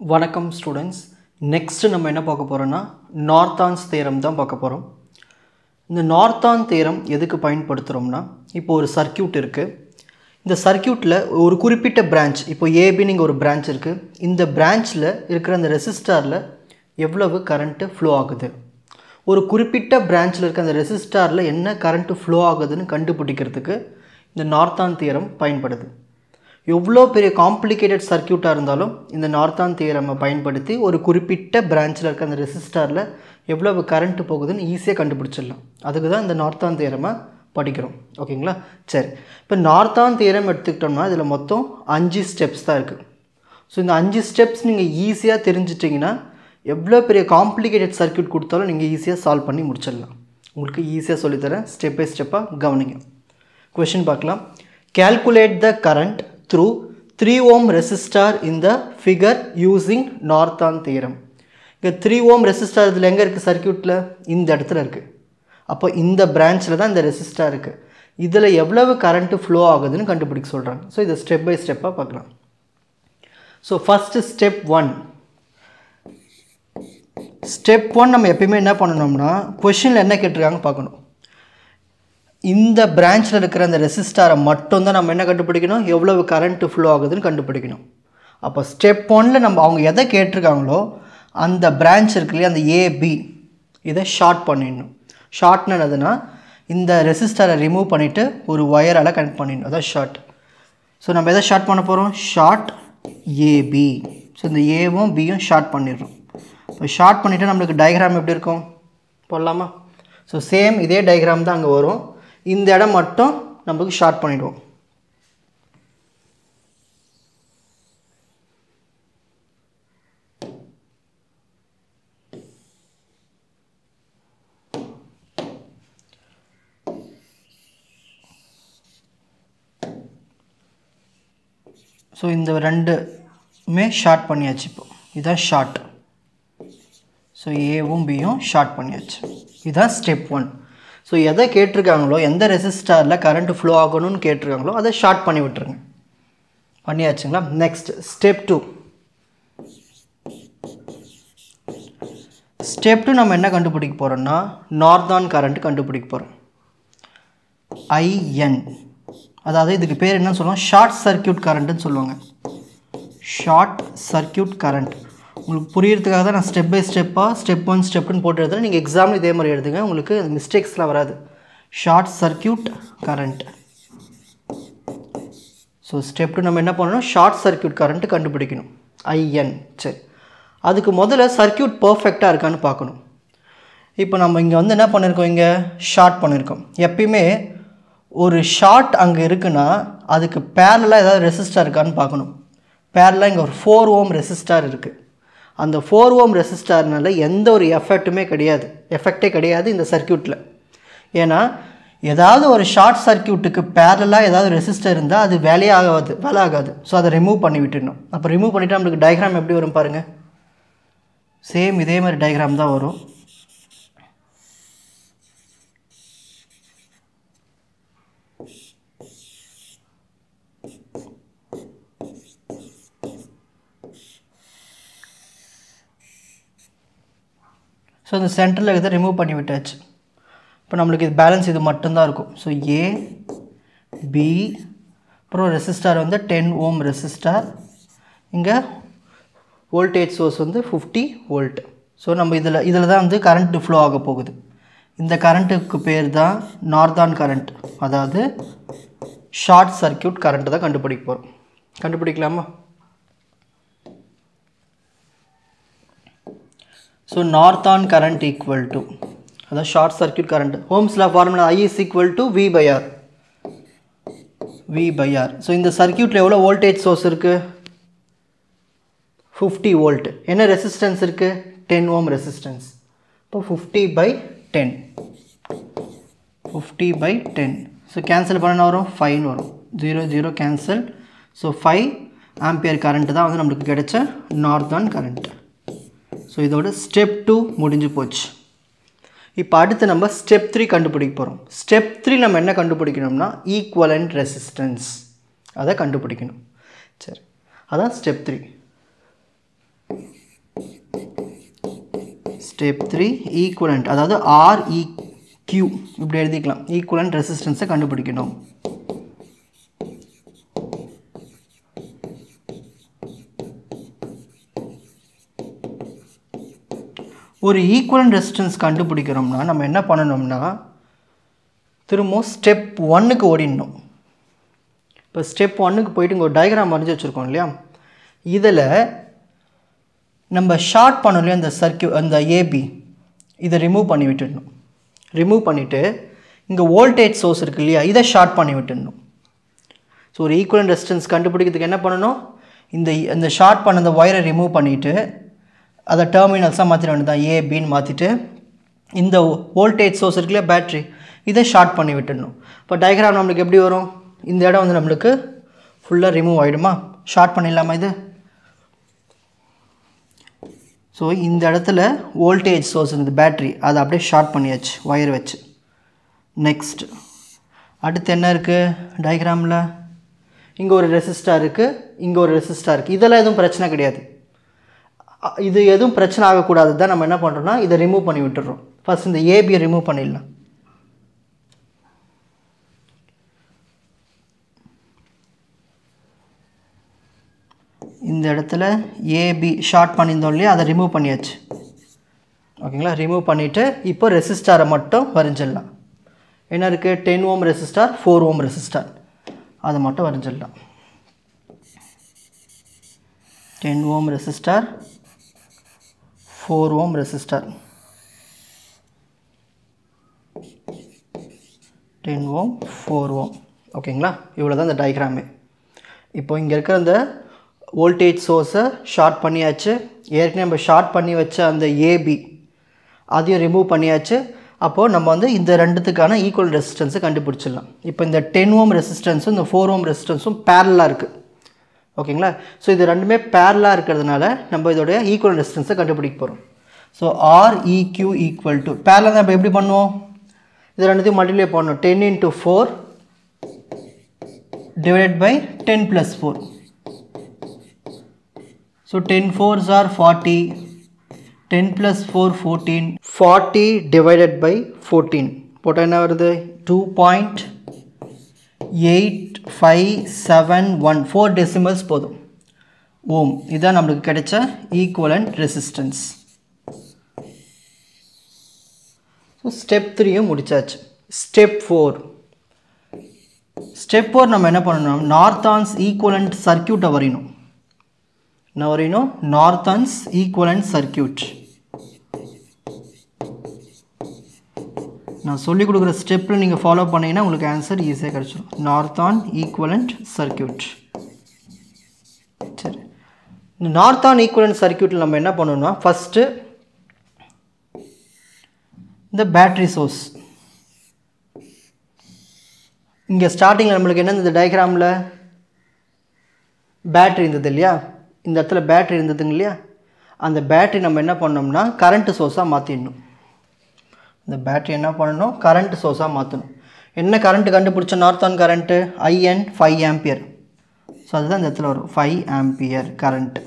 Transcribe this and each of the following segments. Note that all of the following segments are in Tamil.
வணக்கம் ஸ்டூடெண்ட்ஸ். நெக்ஸ்ட்டு நம்ம என்ன பார்க்க போகிறோன்னா நார்த்தான்ஸ் தேரம் தான் பார்க்க போகிறோம். இந்த நார்த்தான் தேரம் எதுக்கு பயன்படுத்துகிறோம்னா, இப்போ ஒரு சர்க்கியூட் இருக்குது. இந்த சர்க்கியூட்டில் ஒரு குறிப்பிட்ட பிரான்ச், இப்போ ஏபின்னு இங்கே ஒரு பிரான்ச் இருக்குது. இந்த பிரான்ச்சில் இருக்கிற அந்த ரெசிஸ்டாரில் எவ்வளவு கரண்ட்டு ஃப்ளோ ஆகுது, ஒரு குறிப்பிட்ட பிரான்ச்சில் இருக்க அந்த ரெசிஸ்டாரில் என்ன கரண்ட்டு ஃப்ளோ ஆகுதுன்னு கண்டுபிடிக்கிறதுக்கு இந்த நார்த்தான் தேரம் பயன்படுது. எவ்வளோ பெரிய காம்ப்ளிகேட்டட் சர்க்கியூட்டாக இருந்தாலும் இந்த நார்த்தான் தியரமை பயன்படுத்தி ஒரு குறிப்பிட்ட பிரான்ச்சில் இருக்க அந்த ரெசிஸ்டாரில் எவ்வளவு கரண்ட்டு போகுதுன்னு ஈஸியாக கண்டுபிடிச்சிடலாம். அதுக்கு தான் இந்த நார்த்தான் தியரமை படிக்கிறோம். ஓகேங்களா? சரி, இப்போ நார்த்தான் தியரம் எடுத்துக்கிட்டோம்னா இதில் மொத்தம் 5 ஸ்டெப்ஸ் தான் இருக்குது. ஸோ இந்த 5 ஸ்டெப்ஸ் நீங்கள் ஈஸியாக தெரிஞ்சிட்டிங்கன்னா எவ்வளோ பெரிய காம்ப்ளிகேட்டட் சர்க்கியூட் கொடுத்தாலும் நீங்கள் ஈஸியாக சால்வ் பண்ணி முடிச்சிடலாம். உங்களுக்கு ஈஸியாக சொல்லித்தரேன், ஸ்டெப் பை ஸ்டெப்பாக கவனிங்க. கொஷின் பார்க்கலாம். Calculate the current through 3 ohm resistor in the figure using Norton theorem. இங்கே 3 ohm resistor இதில் எங்கே இருக்குது, சர்க்கியூட்டில் இந்த இடத்துல இருக்குது. அப்போ இந்த பிரான்ச்சில் தான் இந்த ரெசிஸ்டார் இருக்குது. இதில் எவ்வளவு கரண்ட்டு ஃப்ளோ ஆகுதுன்னு கண்டுபிடிக்க சொல்கிறாங்க. ஸோ இதை ஸ்டெப் பை ஸ்டெப்பாக பார்க்கலாம். So first step 1. ஸ்டெப் 1 நம்ம எப்பயுமே என்ன பண்ணணும்னா, கொஷினில் என்ன கேட்டிருக்காங்க பார்க்கணும். இந்த பிரான்ச்சில் இருக்கிற அந்த ரெசிஸ்டாரை மட்டும்தான் நம்ம என்ன கண்டுபிடிக்கணும், எவ்வளவு கரண்ட்டு ஃப்ளோ ஆகுதுன்னு கண்டுபிடிக்கணும். அப்போ ஸ்டெப் 1ல் நம்ம அவங்க எதை கேட்டிருக்காங்களோ அந்த பிரான்ச் இருக்கு இல்லையா, அந்த ஏபி, இதை ஷார்ட் பண்ணிடணும். ஷார்ட்னு என்னதுன்னா, இந்த ரெசிஸ்டாரை ரிமூவ் பண்ணிவிட்டு ஒரு ஒயரால் கனெக்ட் பண்ணிடணும், அதான் ஷார்ட். ஸோ நம்ம எதை ஷார்ட் பண்ண போகிறோம், ஷார்ட் ஏபி. ஸோ இந்த ஏவும் பியும் ஷார்ட் பண்ணிடுறோம். இப்போ ஷார்ட் பண்ணிவிட்டு நம்மளுக்கு டயக்ராம் எப்படி இருக்கும் போடலாமா? ஸோ சேம் இதே டயக்ராம் தான் அங்கே வரும். இந்த இடம் மட்டும் நம்மளுக்கு ஷார்ட் பண்ணிடுவோம். ஸோ இந்த ரெண்டுமே ஷார்ட் பண்ணியாச்சு. இப்போ இதுதான் ஷார்ட். ஸோ ஏவும் பியும் ஷார்ட் பண்ணியாச்சு. இதுதான் ஸ்டெப் 1. ஸோ எதை கேட்டிருக்காங்களோ, எந்த ரெசிஸ்டாரில் கரண்ட்டு ஃப்ளோ ஆகணும்னு கேட்டிருக்காங்களோ அதை ஷார்ட் பண்ணி விட்டுருங்க. பண்ணியாச்சுங்களா? Next step 2. ஸ்டெப் 2 நம்ம என்ன கண்டுபிடிக்க போகிறோம்னா, நார்த்தான் கரண்ட் கண்டுபிடிக்க போகிறோம். ஐஎன், அதாவது இதுக்கு பேர் என்ன சொல்லுவோம், ஷார்ட் சர்க்கியூட் கரண்ட்டுன்னு சொல்லுவாங்க. Short circuit current. உங்களுக்கு புரியறதுக்காக தான் நான் ஸ்டெப் பை ஸ்டெப்பாக ஸ்டெப் 1 ஸ்டெப் 2 போட்டு எழுதுறேன். நீங்கள் எக்ஸாமில் இதே மாதிரி எழுதுங்க, உங்களுக்கு மிஸ்டேக்ஸ்லாம் வராது. Short circuit current. So step 2 நம்ம என்ன பண்ணணும், ஷார்ட் சர்க்கியூட் கரண்ட்டு கண்டுபிடிக்கணும், ஐஎன். சரி, அதுக்கு முதல்ல சர்க்கியூட் பர்ஃபெக்டாக இருக்கான்னு பார்க்கணும். இப்போ நம்ம இங்கே வந்து என்ன பண்ணியிருக்கோம், இங்கே ஷார்ட் பண்ணியிருக்கோம். எப்பயுமே ஒரு ஷார்ட் அங்கே இருக்குன்னா அதுக்கு பேரலாக ஏதாவது ரெசிஸ்டார் இருக்கான்னு பார்க்கணும். பேரலாக இங்கே ஒரு 4 ohm ரெசிஸ்டார் இருக்குது. அந்த 4 ohm ரெசிஸ்டார்னால எந்த ஒரு எஃபெக்டே கிடையாது இந்த சர்க்கியூட்டில். ஏன்னா ஏதாவது ஒரு ஷார்ட் சர்க்கியூட்டுக்கு பேரலாக ஏதாவது ரெசிஸ்டர் இருந்தால் அது வேலை ஆகாது. ஸோ அதை ரிமூவ் பண்ணி விட்டுடணும். அப்போ ரிமூவ் பண்ணிவிட்டு நம்மளுக்கு டயக்ராம் எப்படி வரும் பாருங்கள். சேம் இதே மாதிரி டயக்ராம் தான் வரும். ஸோ இந்த சென்டரில் இதை ரிமூவ் பண்ணி விட்டாச்சு. இப்போ நம்மளுக்கு இது பேலன்ஸ் இது மட்டும்தான் இருக்கும். ஸோ ஏ பி, அப்புறம் ரெசிஸ்டார் வந்து 10 ohm ரெசிஸ்டார். இங்கே வோல்டேஜ் சோர்ஸ் வந்து 50 volt. ஸோ நம்ம இதில் தான் வந்து கரண்ட்டு ஃப்ளோ ஆக போகுது. இந்த கரண்ட்டுக்கு பேர் தான் நார்த்தான் கரண்ட், அதாவது ஷார்ட் சர்க்கியூட் கரண்ட்டு தான் கண்டுபிடிக்க போகிறோம். கண்டுபிடிக்கலாமா? So Norton current equal to, அதாவது short circuit current, Ohm's law formula I is equal to V by R. So இந்த சர்க்கியூட்டில் எவ்வளோ வோல்டேஜ் சோர்ஸ் இருக்குது, 50 volt. என்ன ரெசிஸ்டன்ஸ் இருக்குது, 10 ohm ரெசிஸ்டன்ஸ். இப்போ 50/10. ஸோ கேன்சல் பண்ண வரும் 5 வரும், 0 0 கேன்சல். ஸோ 5 ஆம்பியர் கரண்ட் தான் வந்து நம்மளுக்கு கிடைச்ச நார்த்தான் கரண்ட். ஸோ இதோட ஸ்டெப் 2 முடிஞ்சு போச்சு. இப்போ அடுத்து நம்ம ஸ்டெப் 3 கண்டுபிடிக்க போகிறோம். ஸ்டெப் 3 நம்ம என்ன கண்டுபிடிக்கணும்னா, ஈக்குவலண்ட் ரெசிஸ்டன்ஸ் அதை கண்டுபிடிக்கணும். சரி, அதான் ஸ்டெப் 3. ஸ்டெப் 3 ஈக்குவலண்ட், அதாவது REQ இப்படி எழுதிக்கலாம். ஈக்குவலண்ட் ரெசிஸ்டன்ஸை கண்டுபிடிக்கணும். ஒரு ஈக்குவலண்ட் ரெசிஸ்டன்ஸ் கண்டுபிடிக்கிறோம்னா நம்ம என்ன பண்ணணும்னா திரும்ப ஸ்டெப் 1க்கு ஓடிடணும். இப்போ ஸ்டெப் 1க்கு போயிட்டு இங்கே ஒரு டயக்ராம் வரைஞ்சி வச்சுருக்கோம் இல்லையா, இதில் நம்ம ஷார்ட் பண்ணோம் இல்லையா அந்த ஏபி, இதை ரிமூவ் பண்ணி விட்டுடணும். ரிமூவ் பண்ணிவிட்டு இங்கே வோல்டேஜ் சோர்ஸ் இருக்குது இல்லையா, இதை ஷார்ட் பண்ணி விட்டுடணும். ஸோ ஒரு ஈக்குவலண்ட் ரெசிஸ்டன்ஸ் கண்டுபிடிக்கிறதுக்கு என்ன பண்ணணும், இந்த ஷார்ட் பண்ண அந்த ஒயரை ரிமூவ் பண்ணிவிட்டு அதை டெர்மினல்ஸாக மாற்றிட வேண்டியதான், ஏபின்னு மாற்றிட்டு இந்த வோல்டேஜ் சோர்ஸ் இருக்குல்ல பேட்ரி, இதை ஷார்ட் பண்ணி விட்டுடணும். இப்போ டயக்ராம் நம்மளுக்கு எப்படி வரும், இந்த இடம் வந்து நம்மளுக்கு ஃபுல்லாக ரிமூவ் ஆகிடுமா, ஷார்ட் பண்ணிடலாமா இது. ஸோ இந்த இடத்துல வோல்டேஜ் சோர்ஸ் இந்த பேட்ரி அதை அப்படியே ஷார்ட் பண்ணியாச்சு ஒயர் வச்சு. நெக்ஸ்ட் அடுத்து என்ன இருக்குது டயக்ராமில், இங்கே ஒரு ரெசிஸ்டார் இருக்குது, இங்கே ஒரு ரெசிஸ்டார் இருக்குது. இதெல்லாம் எதுவும் பிரச்சனை கிடையாது, இது எதுவும் பிரச்சனை ஆகக்கூடாது தான் நம்ம என்ன பண்ணுறோம்னா இதை ரிமூவ் பண்ணி விட்டுறோம். ஃபர்ஸ்ட் இந்த ஏபியை ரிமூவ் பண்ணிடலாம். இந்த இடத்துல ஏபி ஷார்ட் பண்ணியிருந்தோம் இல்லையா, அதை ரிமூவ் பண்ணியாச்சு. ஓகேங்களா, ரிமூவ் பண்ணிவிட்டு இப்போ ரெசிஸ்டாரை மட்டும் வரைஞ்சிடலாம். என்ன இருக்குது, 10 ஓம் ரெசிஸ்டார், 4 ஓம் ரெசிஸ்டார், அதை மட்டும் வரைஞ்சிடலாம். 10 ஓம் ரெசிஸ்டார், 4 ஓம் ரெசிஸ்டார், 10 ஓம் 4 ஓம். ஓகேங்களா, இவ்வளோ தான் இந்த டயக்ராமு. இப்போ இங்கே இருக்கிற அந்த வோல்டேஜ் சோர்ஸை ஷார்ட் பண்ணியாச்சு. ஏற்கனவே நம்ம ஷார்ட் பண்ணி வச்ச அந்த ஏபி அதையும் ரிமூவ் பண்ணியாச்சு. அப்போது நம்ம வந்து இந்த ரெண்டுத்துக்கான ஈக்குவல் ரெசிஸ்டன்ஸை கண்டுபிடிச்சிடலாம். இப்போ இந்த 10 ஓம் ரெசிஸ்டன்ஸும் இந்த 4 ஓம் ரெசிஸ்டன்ஸும் பேரலாக இருக்குது. ஓகேங்களா, ஸோ இது ரெண்டுமே பேரலாக இருக்கிறதுனால நம்ம இதோடைய ஈக்குவல் ரெசிஸ்டன்ஸை கண்டுபிடிக்க போகிறோம். ஸோ REQ ஈக்குவல் டு பேரலாக நம்ம எப்படி பண்ணுவோம், இது ரெண்டுத்தையும் மல்டிப்ளை பண்ணணும். 10 × 4 divided by 10 + 4. So 10 4s are 40, 10 + 4 14, 40 divided by 14 போட்டால் என்ன வருது, 2.8571, 4 டெசிமல்ஸ் போதும் ஓம். இதுதான் நம்மளுக்கு கிடைச்ச ஈக்குவலண்ட் ரெசிஸ்டன்ஸ். ஸோ ஸ்டெப் 3யும் முடிச்சாச்சு. ஸ்டெப் 4 நம்ம என்ன பண்ணணும், நார்த்தான்ஸ் ஈக்குவலண்ட் சர்க்கியூட்டை வரையணும். என்ன வரையணும், நார்த்தான்ஸ் ஈக்குவலண்ட் சர்க்கியூட். நான் சொல்லிக் கொடுக்குற ஸ்டெப்பில் நீங்கள் ஃபாலோ பண்ணிங்கன்னா உங்களுக்கு ஆன்சர் ஈஸியாக கிடச்சிடும். நார்த்தான் ஈக்குவலண்ட் சர்க்கியூட். சரி, இந்த நார்த்தான் ஈக்குவலண்ட் சர்க்கியூட்டில் நம்ம என்ன பண்ணணும்னா ஃபஸ்ட்டு இந்த பேட்ரி சோர்ஸ் இங்கே ஸ்டார்டிங்கில் நம்மளுக்கு என்ன இந்த டயக்ராமில் பேட்ரி இருந்தது இல்லையா, இந்த இடத்துல பேட்ரி இருந்ததுங்க இல்லையா, அந்த பேட்ரி நம்ம என்ன பண்ணோம்னா கரண்ட் சோர்ஸாக மாற்றிடணும். இந்த பேட்ரி என்ன பண்ணணும், கரண்ட் சோர்ஸாக மாற்றணும். என்ன கரண்ட் கண்டுபிடிச்ச, நார்த்தான் கரண்ட்டு IN 5 ஆம்பியர். ஸோ அதுதான் இந்த இடத்துல வரும் 5 ஆம்பியர் கரண்ட்.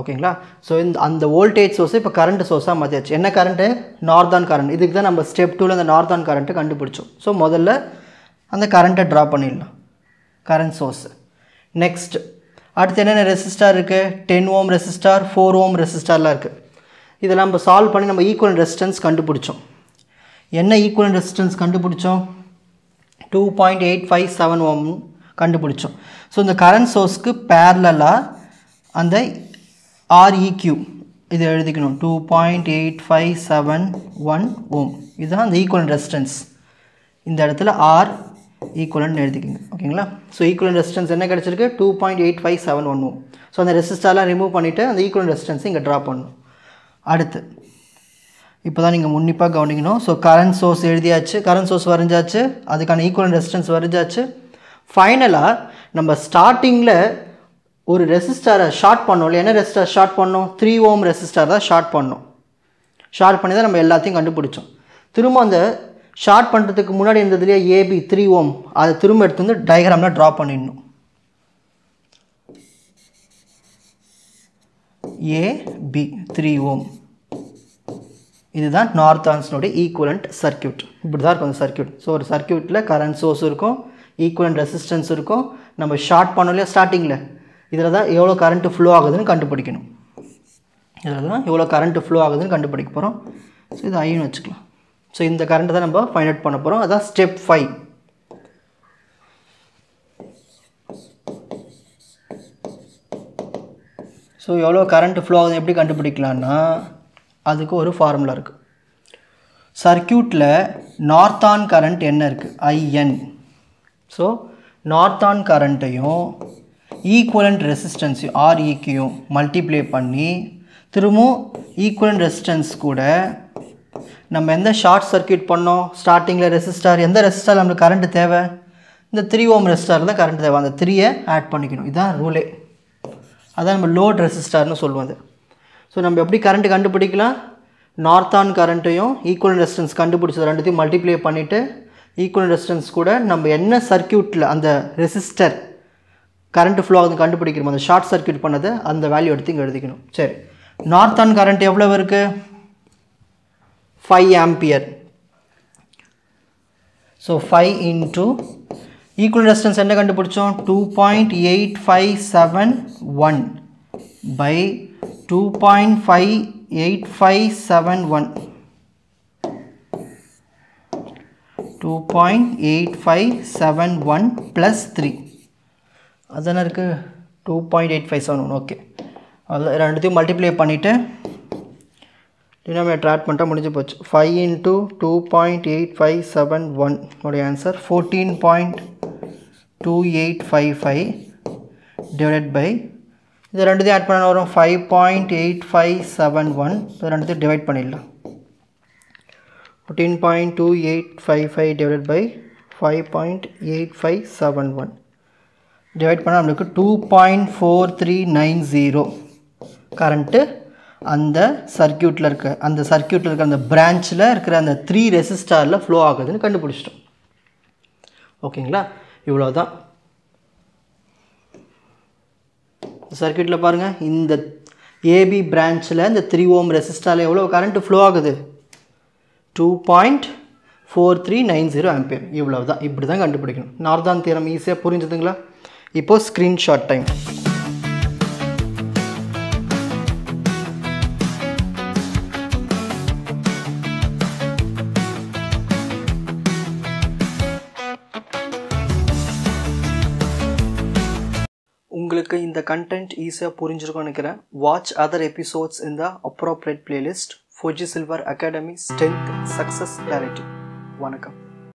ஓகேங்களா, ஸோ அந்த வோல்டேஜ் சோர்ஸை இப்போ கரண்ட் சோர்ஸாக மாற்றியாச்சு. என்ன கரண்ட்டு, நார்த்தான் கரண்ட். இதுக்கு தான் நம்ம ஸ்டெப் 2ல் அந்த நார்த்தான் கரண்ட்டு கண்டுபிடிச்சோம். ஸோ முதல்ல அந்த கரண்ட்டை ட்ரா பண்ணிடலாம், கரண்ட் சோர்ஸ். நெக்ஸ்ட் அடுத்து என்னென்ன ரெசிஸ்டார் இருக்குது, 10 ஓம் ரெசிஸ்டார், 4 ஓம் ரெசிஸ்டார்லாம் இருக்குது. இதெல்லாம் நம்ம சால்வ் பண்ணி நம்ம ஈக்குவல் ரெசிஸ்டன்ஸ் கண்டுபிடிச்சோம். என்ன ஈக்குவல் ரெசிஸ்டன்ஸ் கண்டுபிடிச்சோம், 2.857 ஓம் கண்டுபிடிச்சோம். ஸோ இந்த கரண்ட் சோர்ஸ்க்கு பேரலாக அந்த REQ இதை எழுதிக்கணும், 2.8571 ஓம். இதுதான் அந்த ஈக்குவல் ரெசிஸ்டன்ஸ். இந்த இடத்துல R ஈக்குவலன்ட் எழுதிக்கிங்க. ஓகேங்களா, ஸோ ஈக்குவல் ரெசிஸ்டன்ஸ் என்ன கிடச்சிருக்கு, 2.8571 ஓம். ஸோ அந்த ரெசிஸ்டார்லாம் ரிமூவ் பண்ணிவிட்டு அந்த ஈக்குவல் ரெசிஸ்டன்ஸை இங்கே ட்ரா பண்ணணும். அடுத்து இப்போ தான் நீங்கள் உன்னிப்பாக கவனிக்கணும். ஸோ கரண்ட் சோர்ஸ் எழுதியாச்சு, கரண்ட் சோர்ஸ் வரைஞ்சாச்சு, அதுக்கான ஈக்குவல் ரெசிஸ்டன்ஸ் வரைஞ்சாச்சு. ஃபைனலாக நம்ம ஸ்டார்டிங்கில் ஒரு ரெசிஸ்டாரை ஷார்ட் பண்ணோம் இல்லையா, என்ன ரெசிஸ்டார் ஷார்ட் பண்ணோம், 3 ஓம் ரெசிஸ்டார் தான் ஷார்ட் பண்ணோம். ஷார்ட் பண்ணி தான் நம்ம எல்லாத்தையும் கண்டுபிடிச்சோம். திரும்ப அந்த ஷார்ட் பண்ணுறதுக்கு முன்னாடி இருந்ததுலேயே AB 3 ஓம், அதை திரும்ப எடுத்து வந்து டயக்ராமில் ட்ரா பண்ணிடணும். AB 3 ஓம். இதுதான் நார்த்தான்ஸ்னுடைய ஈக்குவலண்ட் சர்க்கியூட். இப்படி தான் இருக்கும் அந்த சர்க்கியூட். ஸோ ஒரு சர்க்கியூட்டில் கரண்ட் சோர்ஸ் இருக்கும், ஈக்குவலண்ட் ரெசிஸ்டன்ஸ் இருக்கும். நம்ம ஷார்ட் பண்ணோம் இல்லையா ஸ்டார்டிங்கில், இதில் தான் எவ்வளோ கரண்ட்டு ஃப்ளோ ஆகுதுன்னு கண்டுபிடிக்கணும். இதில் தான் எவ்வளோ கரண்ட்டு ஃப்ளோ ஆகுதுன்னு கண்டுபிடிக்க போகிறோம். ஸோ இது ஐன்னு வச்சுக்கலாம். ஸோ இந்த கரண்ட்டை தான் நம்ம ஃபைண்ட் அவுட் பண்ண போகிறோம். அதான் ஸ்டெப் 5. ஸோ எவ்வளோ கரண்ட்டு ஃப்ளோ ஆகுதுன்னு எப்படி கண்டுபிடிக்கலான்னா அதுக்கு ஒரு ஃபார்முலா இருக்குது. சர்க்கியூட்டில் நார்த்தான் கரண்ட் என்ன இருக்குது? IN. ஸோ நார்த்தான் கரண்ட்டையும் ஈக்குவலண்ட் ரெசிஸ்டன்ஸையும் REக்கையும் மல்டிப்ளை பண்ணி திரும்பவும் ஈக்குவலண்ட் ரெசிஸ்டன்ஸ் கூட நம்ம எந்த ஷார்ட் சர்க்கியூட் பண்ணோம் ஸ்டார்டிங்கில் ரெசிஸ்டார், எந்த ரெசிஸ்டார் நம்மளுக்கு கரண்ட்டு தேவை? இந்த 3 ஓம் ரெசிஸ்டார் தான் கரண்ட் தேவை. அந்த 3ஐ ஆட் பண்ணிக்கணும். இதுதான் ரூலே. அதான் நம்ம லோட் ரெசிஸ்டார்னு சொல்லுவது. ஸோ நம்ம எப்படி கரண்ட்டு கண்டுபிடிக்கலாம்? நார்த்தான் கரண்ட்டையும் ஈக்குவலண்ட் ரெசிஸ்டன்ஸ் கண்டுபிடிச்சது ரெண்டுத்தையும் மல்டிப்ளை பண்ணிவிட்டு ஈக்குவலண்ட் ரெசிஸ்டன்ஸ் கூட நம்ம என்ன சர்க்கியூட்டில் அந்த ரெசிஸ்டர் கரண்ட்டு ஃப்ளோ ஆகுது கண்டுபிடிக்கிறோம், அந்த ஷார்ட் சர்க்கியூட் பண்ணதை அந்த வேல்யூ எடுத்து இங்கே எழுதிக்கணும். சரி, நார்த்தான் கரண்ட் எவ்வளோ இருக்குது? 5 ampere. So 5 into equivalent resistance என்ன கண்டுபிடிச்சோம்? 2.8571 by 2.8571 2.8571 plus 3 அதான இருக்குது 2.8571. ஓகே, அதில் ரெண்டுத்தையும் மல்டிப்ளை பண்ணிவிட்டு டினாமினேட்டர் ஆட் பண்ணிட்டா முடிஞ்சு போச்சு. 5 into 2.8571 உடைய ஆன்சர் 14.2855 divided by இது ரெண்டுத்தையும் ஆட் பண்ண வரும் 5.8571. இது ரெண்டுத்தையும் டிவைட் பண்ணிடலாம். 14.2855 divided by 5.8571 டிவைட் பண்ணால் நம்மளுக்கு 2.4390 கரண்ட்டு அந்த சர்க்கியூட்டில் இருக்க அந்த பிரான்ச்சில் இருக்கிற அந்த 3 ரெசிஸ்டாரில் ஃப்ளோ ஆகுதுன்னு கண்டுபிடிச்சிட்டோம். ஓகேங்களா? இவ்வளோதான். சர்க்கியூட்டில் பாருங்கள், இந்த ஏபி பிரான்ச்சில் இந்த 3 ஓம் ரெசிஸ்டாரில் எவ்வளோ கரண்ட்டு ஃப்ளோ ஆகுது? 2.4390 ஆம்பியர். இவ்வளோ தான். இப்படி தான் கண்டுபிடிக்கணும். நார்த்தான் தியரம் ஈஸியாக புரிஞ்சுதுங்களா? இப்போது ஸ்க்ரீன்ஷாட் டைம். உங்களுக்கு இந்த கண்டென்ட் ஈஸியாக புரிஞ்சிருக்கும்னு நினைக்கிறேன். வாட்ச் அதர் எபிசோட்ஸ் இன் த appropriate playlist. Four G silver academy strength success clarity. வணக்கம்.